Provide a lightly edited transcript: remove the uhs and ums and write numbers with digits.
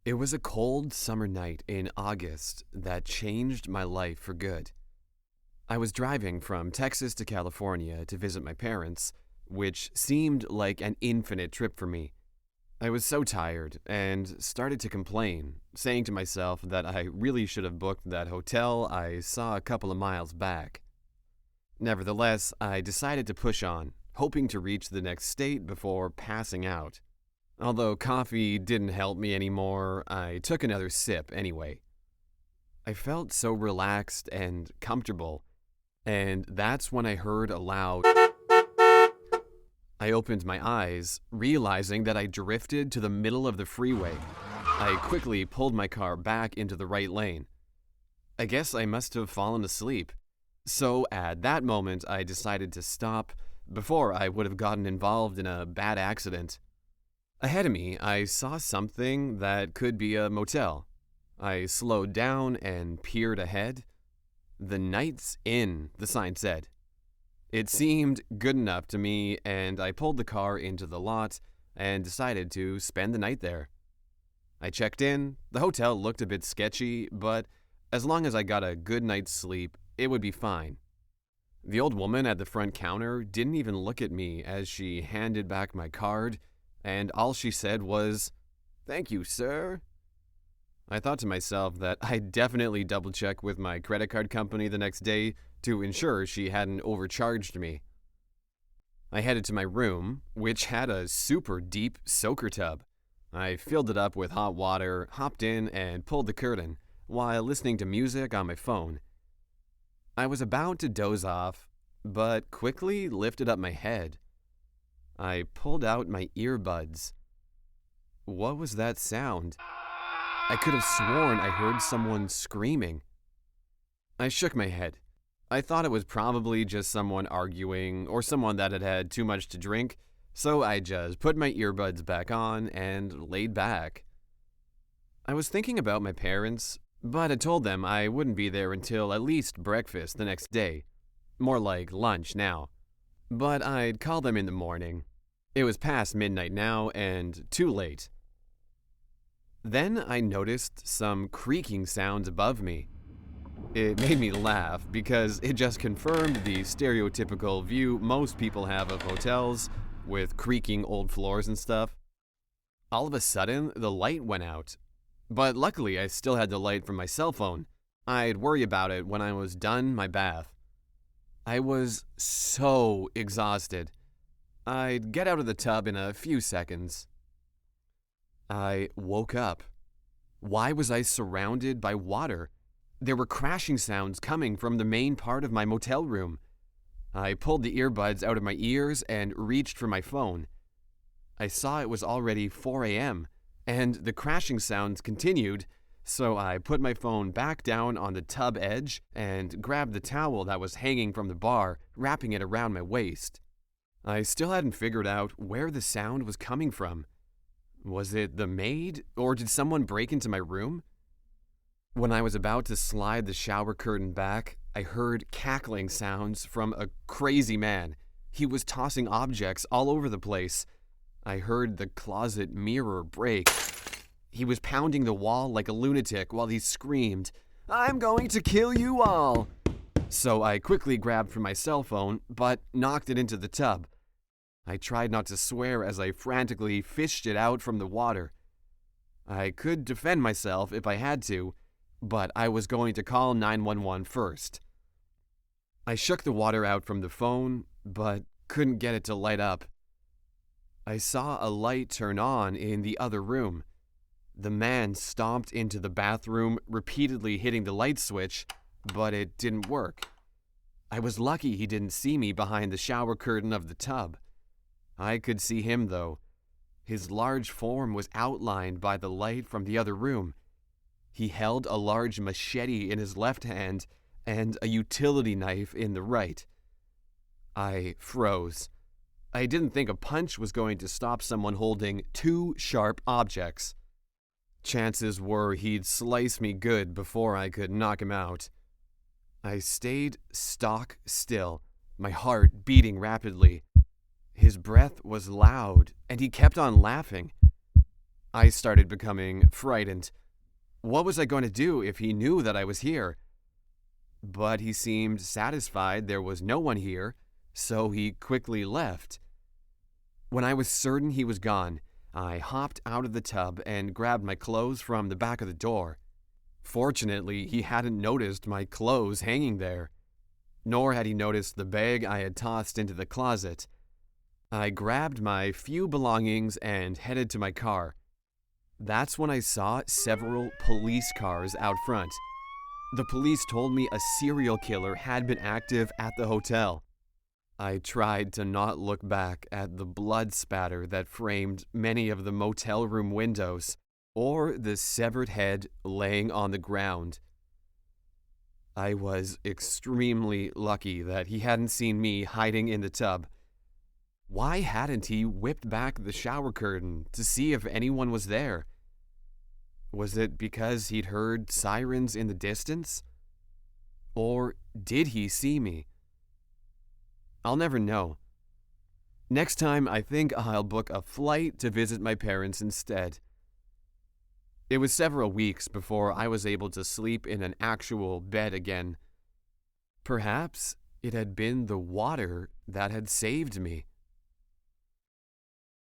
It was a cold summer night in August that changed my life for good. I was driving from Texas to California to visit my parents, which seemed like an infinite trip for me. I was so tired and started to complain, saying to myself that I really should have booked that hotel I saw a couple of miles back. Nevertheless, I decided to push on, hoping to reach the next state before passing out. Although coffee didn't help me anymore, I took another sip anyway. I felt so relaxed and comfortable, and that's when I heard a loud. I opened my eyes, realizing that I drifted to the middle of the freeway. I quickly pulled my car back into the right lane. I guess I must have fallen asleep. So at that moment, I decided to stop before I would have gotten involved in a bad accident. Ahead of me, I saw something that could be a motel. I slowed down and peered ahead. "The Night's Inn," the sign said. It seemed good enough to me, and I pulled the car into the lot and decided to spend the night there. I checked in. The hotel looked a bit sketchy, but as long as I got a good night's sleep, it would be fine. The old woman at the front counter didn't even look at me as she handed back my card, and all she said was, "Thank you, sir." I thought to myself that I'd definitely double-check with my credit card company the next day to ensure she hadn't overcharged me. I headed to my room, which had a super deep soaker tub. I filled it up with hot water, hopped in, and pulled the curtain while listening to music on my phone. I was about to doze off, but quickly lifted up my head. I pulled out my earbuds. What was that sound? I could have sworn I heard someone screaming. I shook my head. I thought it was probably just someone arguing or someone that had had too much to drink, so I just put my earbuds back on and laid back. I was thinking about my parents, but I told them I wouldn't be there until at least breakfast the next day. More like lunch now. But I'd call them in the morning. It was past midnight now and too late. Then I noticed some creaking sounds above me. It made me laugh because it just confirmed the stereotypical view most people have of hotels with creaking old floors and stuff. All of a sudden, the light went out. But luckily, I still had the light from my cell phone. I'd worry about it when I was done my bath. I was so exhausted. I'd get out of the tub in a few seconds. I woke up. Why was I surrounded by water? There were crashing sounds coming from the main part of my motel room. I pulled the earbuds out of my ears and reached for my phone. I saw it was already 4 a.m., and the crashing sounds continued, so I put my phone back down on the tub edge and grabbed the towel that was hanging from the bar, wrapping it around my waist. I still hadn't figured out where the sound was coming from. Was it the maid, or did someone break into my room? When I was about to slide the shower curtain back, I heard cackling sounds from a crazy man. He was tossing objects all over the place. I heard the closet mirror break. He was pounding the wall like a lunatic while he screamed, "I'm going to kill you all!" So I quickly grabbed for my cell phone, but knocked it into the tub. I tried not to swear as I frantically fished it out from the water. I could defend myself if I had to, but I was going to call 911 first. I shook the water out from the phone, but couldn't get it to light up. I saw a light turn on in the other room. The man stomped into the bathroom, repeatedly hitting the light switch, but it didn't work. I was lucky he didn't see me behind the shower curtain of the tub. I could see him, though. His large form was outlined by the light from the other room. He held a large machete in his left hand and a utility knife in the right. I froze. I didn't think a punch was going to stop someone holding two sharp objects. Chances were he'd slice me good before I could knock him out. I stayed stock still, my heart beating rapidly. His breath was loud, and he kept on laughing. I started becoming frightened. What was I going to do if he knew that I was here? But he seemed satisfied there was no one here, so he quickly left. When I was certain he was gone, I hopped out of the tub and grabbed my clothes from the back of the door. Fortunately, he hadn't noticed my clothes hanging there, nor had he noticed the bag I had tossed into the closet. I grabbed my few belongings and headed to my car. That's when I saw several police cars out front. The police told me a serial killer had been active at the hotel. I tried to not look back at the blood spatter that framed many of the motel room windows, or the severed head laying on the ground. I was extremely lucky that he hadn't seen me hiding in the tub. Why hadn't he whipped back the shower curtain to see if anyone was there? Was it because he'd heard sirens in the distance? Or did he see me? I'll never know. Next time, I think I'll book a flight to visit my parents instead. It was several weeks before I was able to sleep in an actual bed again. Perhaps it had been the water that had saved me.